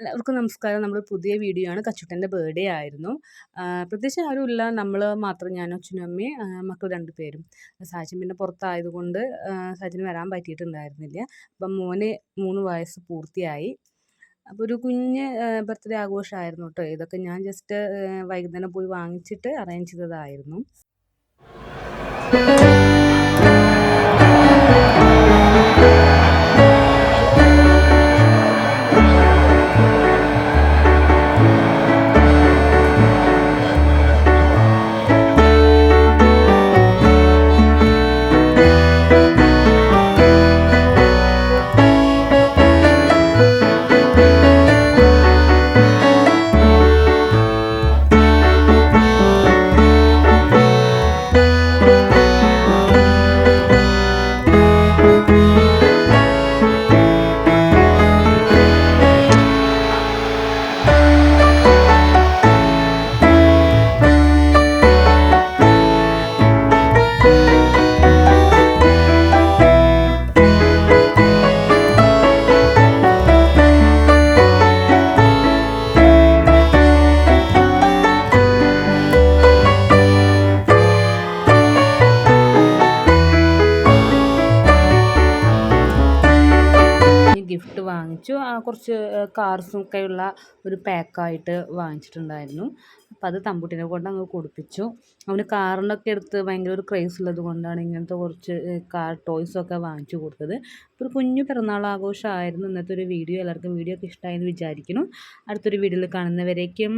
എല്ലാവർക്കും നമസ്കാരം. നമ്മൾ പുതിയ വീഡിയോ ആണ്. കച്ചുട്ടൻ്റെ ബർത്ത്ഡേ ആയിരുന്നു. പ്രത്യേകിച്ച് ആരുമില്ല. നമ്മൾ മാത്രം, ഞാനും അച്ഛനും അമ്മയും മക്കൾ 2 പേരും. സാജൻ പിന്നെ പുറത്തായതുകൊണ്ട് സാജന് വരാൻ പറ്റിയിട്ടുണ്ടായിരുന്നില്ല. അപ്പം മോന് 3 വയസ്സ് പൂർത്തിയായി. അപ്പോൾ ഒരു കുഞ്ഞ് ബർത്ത്ഡേ ആഘോഷമായിരുന്നു കേട്ടോ. ഇതൊക്കെ ഞാൻ ജസ്റ്റ് വൈകുന്നേരം പോയി വാങ്ങിച്ചിട്ട് അറേഞ്ച് ചെയ്തതായിരുന്നു. ഗിഫ്റ്റ് വാങ്ങിച്ചു. കുറച്ച് കാർസൊക്കെയുള്ള ഒരു പാക്കായിട്ട് വാങ്ങിച്ചിട്ടുണ്ടായിരുന്നു. അപ്പോൾ അത് തമ്പുട്ടിനെ കൊണ്ട് അങ്ങ് കൊടുപ്പിച്ചു. അവന് കാറിനൊക്കെ എടുത്ത് ഭയങ്കര ഒരു ക്രേസ് ഉള്ളത് കൊണ്ടാണ് ഇങ്ങനത്തെ കുറച്ച് കാർ ടോയ്സൊക്കെ വാങ്ങിച്ചു കൊടുത്തത്. അപ്പോൾ ഒരു കുഞ്ഞു പിറന്നാൾ ആഘോഷമായിരുന്നു ഇന്നത്തെ ഒരു വീഡിയോ. എല്ലാവർക്കും വീഡിയോ ഒക്കെ ഇഷ്ടമായെന്ന് വിചാരിക്കുന്നു. അടുത്തൊരു വീഡിയോയിൽ കാണുന്നവരേക്കും